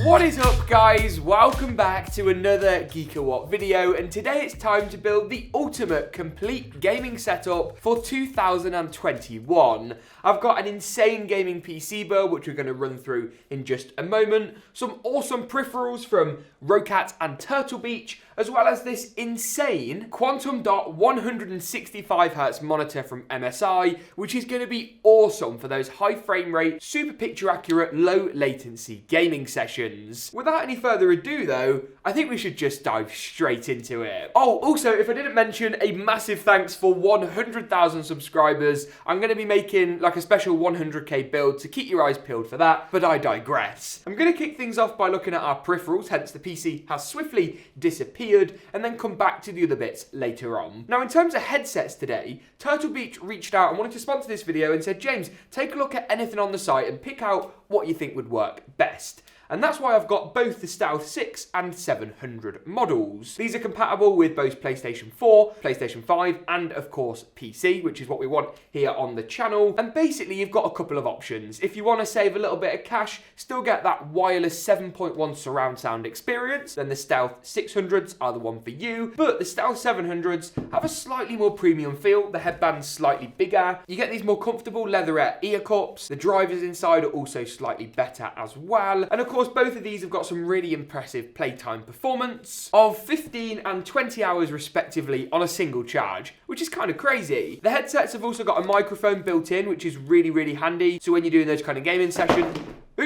What is up, guys? Welcome back to another GeekaWhat video, and today it's time to build the ultimate complete gaming setup for 2021. I've got an insane gaming PC build, which we're going to run through in just a moment, some awesome peripherals from Rocat and Turtle Beach, as well as this insane Quantum Dot 165Hz monitor from MSI, which is going to be awesome for those high frame rate, super picture accurate, low latency gaming sessions. Without any further ado though, I think we should just dive straight into it. Oh, also, if I didn't mention, a massive thanks for 100,000 subscribers. I'm going to be making like a special 100k build, so keep your eyes peeled for that, but I digress. I'm going to kick things off by looking at our peripherals, hence the PC has swiftly disappeared, and then come back to the other bits later on. Now, in terms of headsets today, Turtle Beach reached out and wanted to sponsor this video and said, James, take a look at anything on the site and pick out what you think would work best. And that's why I've got both the Stealth 6 and 700 models. These are compatible with both PlayStation 4, PlayStation 5, and of course PC, which is what we want here on the channel. And basically you've got a couple of options. If you want to save a little bit of cash, still get that wireless 7.1 surround sound experience, then the Stealth 600s are the one for you. But the Stealth 700s have a slightly more premium feel, the headband's slightly bigger, you get these more comfortable leatherette ear cups, the drivers inside are also slightly better as well, and of course both of these have got some really impressive playtime performance of 15 and 20 hours respectively on a single charge, which is kind of crazy. The headsets have also got a microphone built in, which is really handy, so when you're doing those kind of gaming sessions,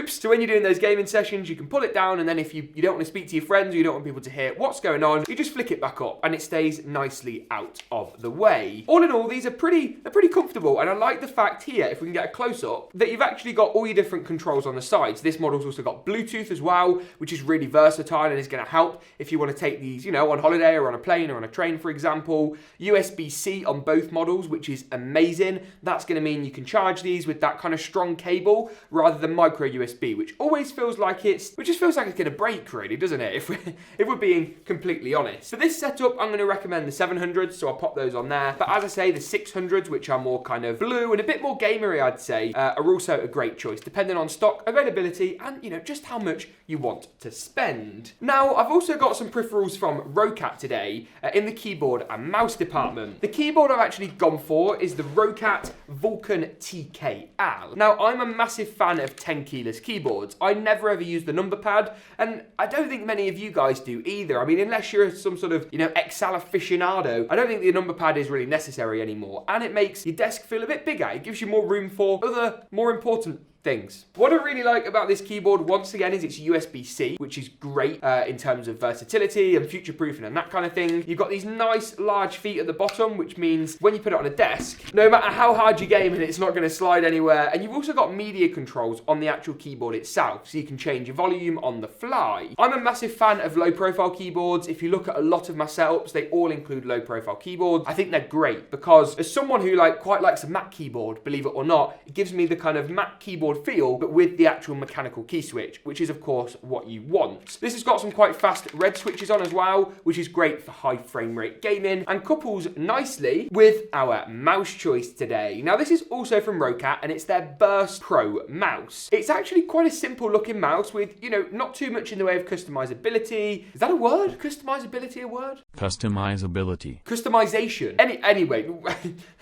so when you're doing those gaming sessions, you can pull it down, and then if you don't want to speak to your friends or you don't want people to hear what's going on, you just flick it back up and it stays nicely out of the way. All in all, these are pretty comfortable, and I like the fact here, if we can get a close-up, that you've actually got all your different controls on the sides. This model's also got Bluetooth as well, which is really versatile and is going to help if you want to take these, on holiday or on a plane or on a train, for example. USB-C on both models, which is amazing. That's going to mean you can charge these with that kind of strong cable rather than micro USB, which always feels like it's going to break, really, doesn't it? If we're being completely honest. For this setup, I'm going to recommend the 700s, so I'll pop those on there. But as I say, the 600s, which are more kind of blue and a bit more gamery, I'd say, are also a great choice, depending on stock availability and, just how much you want to spend. Now, I've also got some peripherals from Rocat today in the keyboard and mouse department. The keyboard I've actually gone for is the Rocat Vulcan TKL. Now, I'm a massive fan of 10 keyless keyboards. I never ever use the number pad, and I don't think many of you guys do either. I mean, unless you're some sort of, Excel aficionado, I don't think the number pad is really necessary anymore, and it makes your desk feel a bit bigger. It gives you more room for other, more important things. What I really like about this keyboard, once again, is it's USB-C, which is great in terms of versatility and future-proofing and that kind of thing. You've got these nice large feet at the bottom, which means when you put it on a desk, no matter how hard you game, it's not going to slide anywhere. And you've also got media controls on the actual keyboard itself, so you can change your volume on the fly. I'm a massive fan of low-profile keyboards. If you look at a lot of my setups, they all include low-profile keyboards. I think they're great because as someone who quite likes a Mac keyboard, believe it or not, it gives me the kind of Mac keyboard feel, but with the actual mechanical key switch, which is of course what you want. This has got some quite fast red switches on as well, which is great for high frame rate gaming and couples nicely with our mouse choice today. Now, this is also from Rocat and it's their Burst Pro mouse. It's actually quite a simple looking mouse with, not too much in the way of customizability. Is that a word? Customizability a word? Customizability. Customization. Anyway,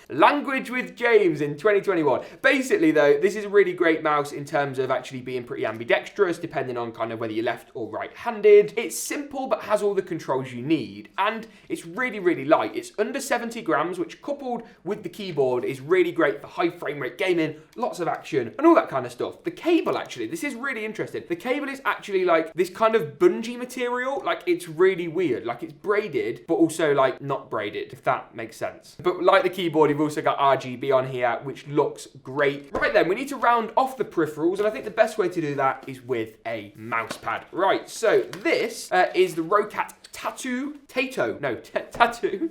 language with James in 2021. Basically though, this is a really great mouse in terms of actually being pretty ambidextrous, depending on kind of whether you're left or right-handed. It's simple, but has all the controls you need. And it's really light. It's under 70 grams, which coupled with the keyboard is really great for high frame rate gaming, lots of action, and all that kind of stuff. The cable, actually, this is really interesting. The cable is actually like this kind of bungee material. It's really weird. It's braided, but also not braided, if that makes sense. But like the keyboard, you've also got RGB on here, which looks great. Right then, we need to round off the peripherals, and I think the best way to do that is with a mouse pad. Right, so this is the Rocat Tattoo.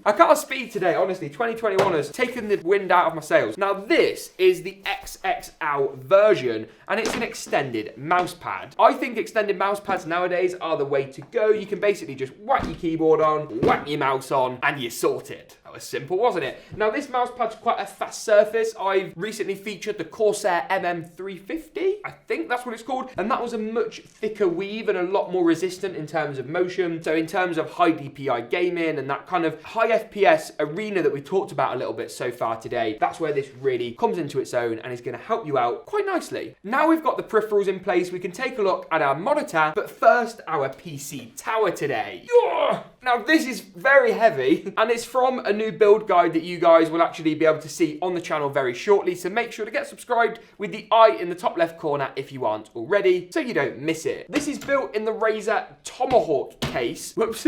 I can't speak today, honestly. 2021 has taken the wind out of my sails. Now, this is the XXL version, and it's an extended mouse pad. I think extended mouse pads nowadays are the way to go. You can basically just whack your keyboard on, whack your mouse on, and you're sorted. That was simple, wasn't it? Now, this mouse pad's quite a fast surface. I've recently featured the Corsair MM350. I think that's that's what it's called. And that was a much thicker weave and a lot more resistant in terms of motion. So in terms of high DPI gaming and that kind of high FPS arena that we talked about a little bit so far today, that's where this really comes into its own and is going to help you out quite nicely. Now we've got the peripherals in place, we can take a look at our monitor, but first our PC tower today. Now this is very heavy and it's from a new build guide that you guys will actually be able to see on the channel very shortly, so make sure to get subscribed with the eye in the top left corner if you aren't already, so you don't miss it. This is built in the Razer Tomahawk case. Whoops.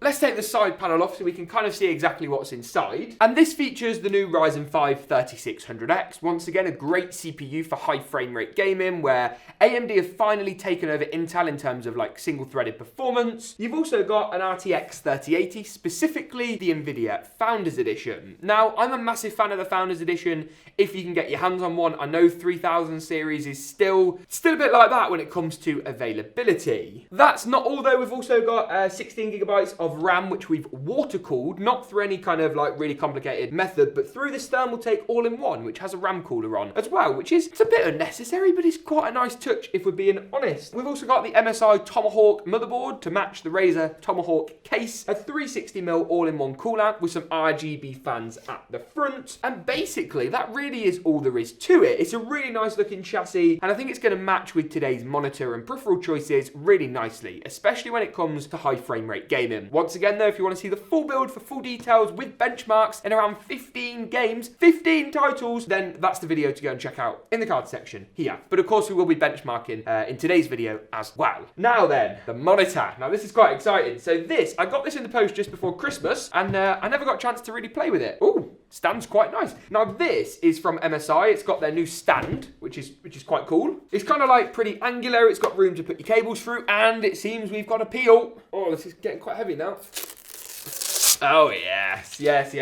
Let's take the side panel off so we can kind of see exactly what's inside. And this features the new Ryzen 5 3600X. Once again, a great CPU for high frame rate gaming, where AMD have finally taken over Intel in terms of like single threaded performance. You've also got an RTX 3080, specifically the Nvidia Founders Edition. Now, I'm a massive fan of the Founders Edition. If you can get your hands on one, I know 3000 series is still a bit like that when it comes to availability. That's not all though. We've also got 16 gigabytes of RAM, which we've water cooled, not through any kind of like really complicated method, but through this Thermaltake all-in-one, which has a RAM cooler on as well, which is, it's a bit unnecessary, but it's quite a nice touch if we're being honest. We've also got the MSI Tomahawk motherboard to match the Razer Tomahawk case, a 360mm all-in-one coolant with some RGB fans at the front, and basically that really is all there is to it. It's a really nice looking chassis, and I think it's going to match with today's monitor and peripheral choices really nicely, especially when it comes to high frame rate gaming. Once again though, if you want to see the full build for full details with benchmarks and around 15 games, 15 titles, then that's the video to go and check out in the card section here. But of course we will be benchmarking in today's video as well. Now then, the monitor. Now this is quite exciting. So this, I got this in the post just before Christmas, and I never got a chance to really play with it. Ooh, stand's quite nice. Now this is from MSI. It's got their new stand, which is quite cool. It's kind of like pretty angular. It's got room to put your cables through, and it seems we've got a peel. Oh, this is getting quite heavy now. Oh, yes. Yes.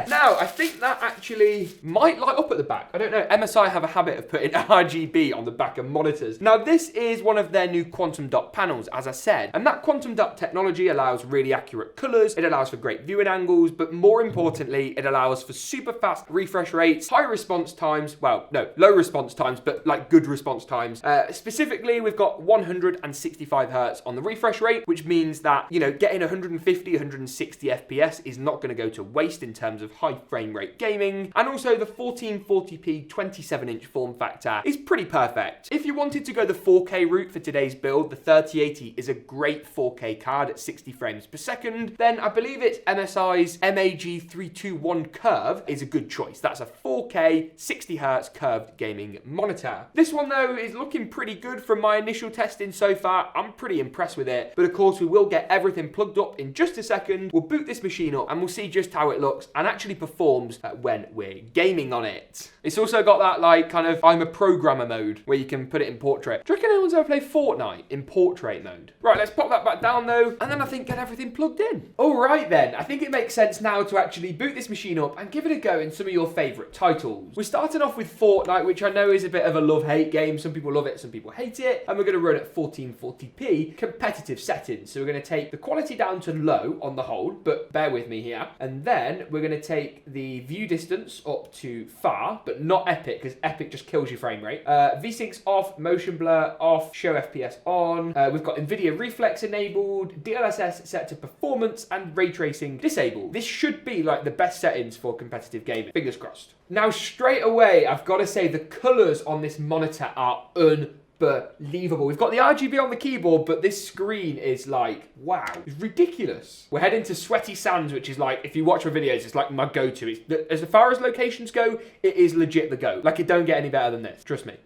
Now, I think that actually might light up at the back. I don't know. MSI have a habit of putting RGB on the back of monitors. Now, this is one of their new quantum dot panels, as I said. And that quantum dot technology allows really accurate colors. It allows for great viewing angles. But more importantly, it allows for super fast refresh rates, high response times. Well, no, low response times, but like good response times. Specifically, we've got 165 hertz on the refresh rate, which means that, you know, getting 150, 160 FPS is not going to go to waste in terms of high frame rate gaming. And also the 1440p 27-inch form factor is pretty perfect. If you wanted to go the 4K route for today's build, the 3080 is a great 4K card at 60 frames per second. Then I believe it's MSI's MAG321 Curve is a good choice. That's a 4K 60Hz curved gaming monitor. This one though is looking pretty good from my initial testing so far. I'm pretty impressed with it. But of course we will get everything plugged up in just a second. We'll boot this machine up and we'll see just how it looks and actually performs when we're gaming on it. It's also got that like kind of I'm a programmer mode where you can put it in portrait. Do you reckon anyone's ever played Fortnite in portrait mode? Right, let's pop that back down though, and then I think get everything plugged in. All right then, I think it makes sense now to actually boot this machine up and give it a go in some of your favorite titles. We're starting off with Fortnite, which I know is a bit of a love-hate game. Some people love it, some people hate it, and we're going to run at 1440p competitive settings. So we're going to take the quality down to low on the whole, but bear with me here. And then we're going to take the view distance up to far, but not epic, because epic just kills your frame rate. VSyncs off, motion blur off, show FPS on. We've got NVIDIA Reflex enabled, DLSS set to performance, and ray tracing disabled. This should be like the best settings for competitive gaming. Fingers crossed. Now, straight away, I've got to say the colors on this monitor are unbelievable. We've got the RGB on the keyboard, but this screen is like, wow, it's ridiculous. We're heading to Sweaty Sands, which is like, if you watch my videos, it's like my go-to. As far as locations go, it is legit the go. Like, it don't get any better than this. Trust me.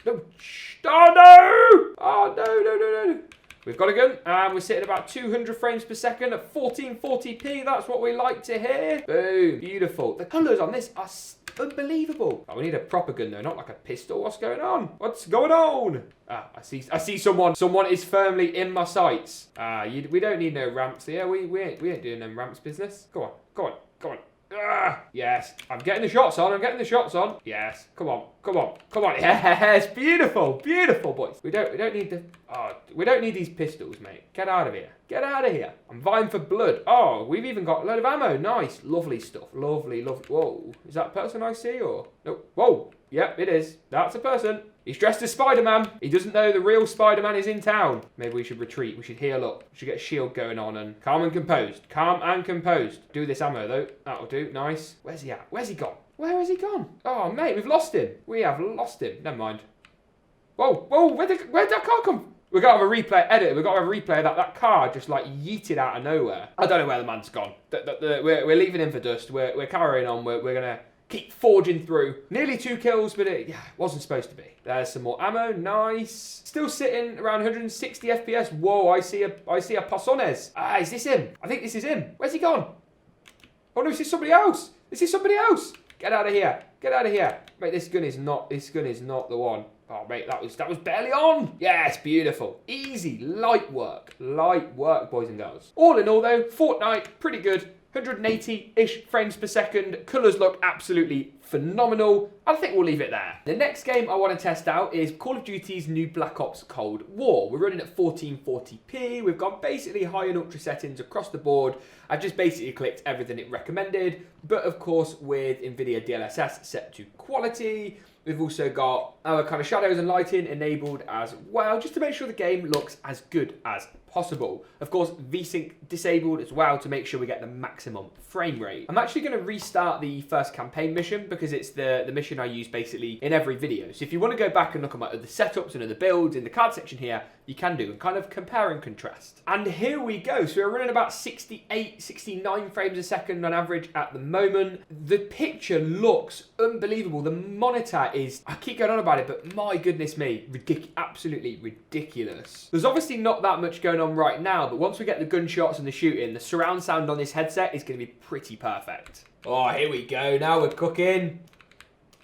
No. Oh, no! Oh, no. We've got a gun, and we're sitting about 200 frames per second at 1440p. That's what we like to hear. Boom. Beautiful. The colours on this are unbelievable. Oh, we need a proper gun though, not like a pistol. What's going on? What's going on? Ah, I see someone. Someone is firmly in my sights. We don't need no ramps here. We ain't doing them ramps business. Go on. Yes, I'm getting the shots on. Yes, come on. Yes, beautiful boys. We don't need these pistols, mate. Get out of here. I'm vying for blood. Oh, we've even got a load of ammo. Nice, lovely stuff. Lovely. Whoa, is that a person I see or no? Whoa, yep, it is. That's a person. He's dressed as Spider-Man. He doesn't know the real Spider-Man is in town. Maybe we should retreat. We should heal up. We should get a shield going on and calm and composed. Calm and composed. Do this ammo, though. That'll do. Nice. Where's he at? Where's he gone? Where has he gone? Oh, mate, we've lost him. We have lost him. Never mind. Whoa, whoa, where'd that car come from? We've got to have a replay, edit. We've got to have a replay of that car just like yeeted out of nowhere. I don't know where the man's gone. We're leaving him for dust. We're carrying on. We're going to keep forging through. Nearly 2 kills, but it wasn't supposed to be. There's some more ammo. Nice. Still sitting around 160 FPS. Whoa, I see a Pasones. Ah, is this him? I think this is him. Where's he gone? Oh no, this is somebody else. This is somebody else. Get out of here. Get out of here. Mate, this gun is not the one. Oh, mate, that was barely on. Yes, beautiful. Easy, light work, boys and girls. All in all, though, Fortnite, pretty good. 180-ish frames per second. Colours look absolutely phenomenal. I think we'll leave it there. The next game I want to test out is Call of Duty's new Black Ops Cold War. We're running at 1440p. We've got basically high and ultra settings across the board. I've just basically clicked everything it recommended, but of course with NVIDIA DLSS set to quality. We've also got our kind of shadows and lighting enabled as well, just to make sure the game looks as good as possible. Of course, VSync disabled as well to make sure we get the maximum frame rate. I'm actually going to restart the first campaign mission because it's the mission I use basically in every video. So if you want to go back and look at my other setups and other builds in the card section here, you can do and kind of compare and contrast. And here we go. So we're running about 68, 69 frames a second on average at the moment. The picture looks unbelievable. The monitor is, I keep going on about it, but my goodness me, absolutely ridiculous. There's obviously not that much going on right now, but once we get the gunshots and the shooting, the surround sound on this headset is going to be pretty perfect. Oh, here we go. Now we're cooking.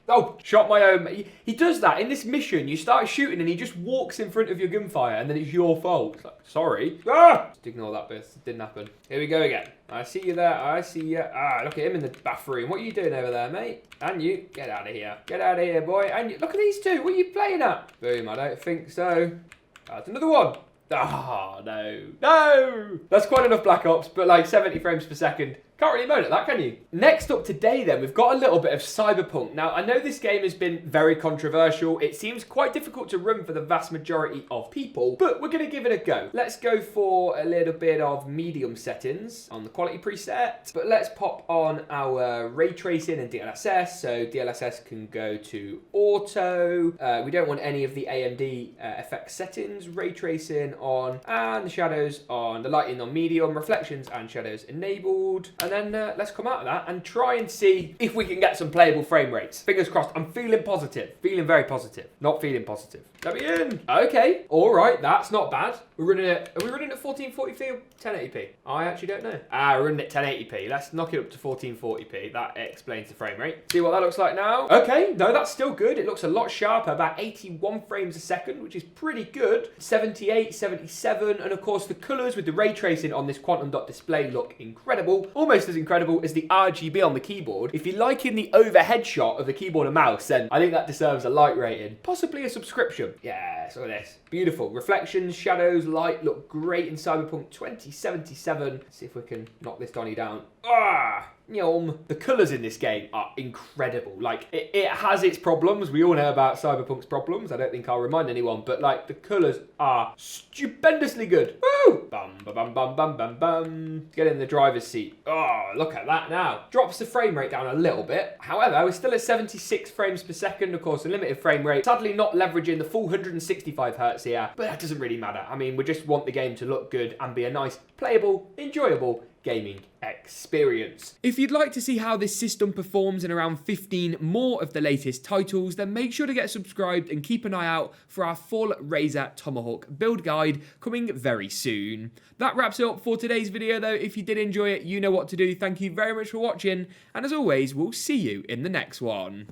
Oh, shot my own. He does that in this mission. You start shooting and he just walks in front of your gunfire and then it's your fault. It's like, sorry. Ah! Just ignore that bit. It didn't happen. Here we go again. I see you there. I see you. Ah, look at him in the bathroom. What are you doing over there, mate? And you. Get out of here. Get out of here, boy. And you. Look at these two. What are you playing at? Boom. I don't think so. That's another one. Ah, no. No! That's quite enough Black Ops, but like 70 frames per second. Can't really moan at that, can you? Next up today then, we've got a little bit of Cyberpunk. Now, I know this game has been very controversial. It seems quite difficult to run for the vast majority of people, but we're going to give it a go. Let's go for a little bit of medium settings on the quality preset, but let's pop on our ray tracing and DLSS. So DLSS can go to auto. We don't want any of the AMD effects settings. Ray tracing on, and the shadows on, the lighting on medium, reflections and shadows enabled. And then let's come out of that and try and see if we can get some playable frame rates. Fingers crossed. I'm feeling positive. Feeling very positive. Not feeling positive. Let me in. Okay. All right. That's not bad. Are we running at 1440p or 1080p? I actually don't know. We're running at 1080p. Let's knock it up to 1440p. That explains the frame rate. See what that looks like now. Okay. No, that's still good. It looks a lot sharper. About 81 frames a second, which is pretty good. 78, 77. And of course, the colors with the ray tracing on this quantum dot display look incredible. Almost as incredible as the RGB on the keyboard. If you're liking the overhead shot of the keyboard and mouse, then I think that deserves a light rating. Possibly a subscription. Yes, look at this. Beautiful. Reflections, shadows, light look great in Cyberpunk 2077. Let's see if we can knock this Donnie down. Ah! The colours in this game are incredible. Like, it has its problems. We all know about Cyberpunk's problems. I don't think I'll remind anyone. But, like, the colours are stupendously good. Woo! Bum, ba, bum, bum, bum, bum, bum. Get in the driver's seat. Oh, look at that now. Drops the frame rate down a little bit. However, we're still at 76 frames per second. Of course, a limited frame rate. Sadly, not leveraging the full 165 hertz here. But that doesn't really matter. I mean, we just want the game to look good and be a nice, playable, enjoyable gaming experience. If you'd like to see how this system performs in around 15 more of the latest titles, then make sure to get subscribed and keep an eye out for our full Razor Tomahawk build guide coming very soon. That wraps it up for today's video though. If you did enjoy it, you know what to do. Thank you very much for watching, and as always, we'll see you in the next one.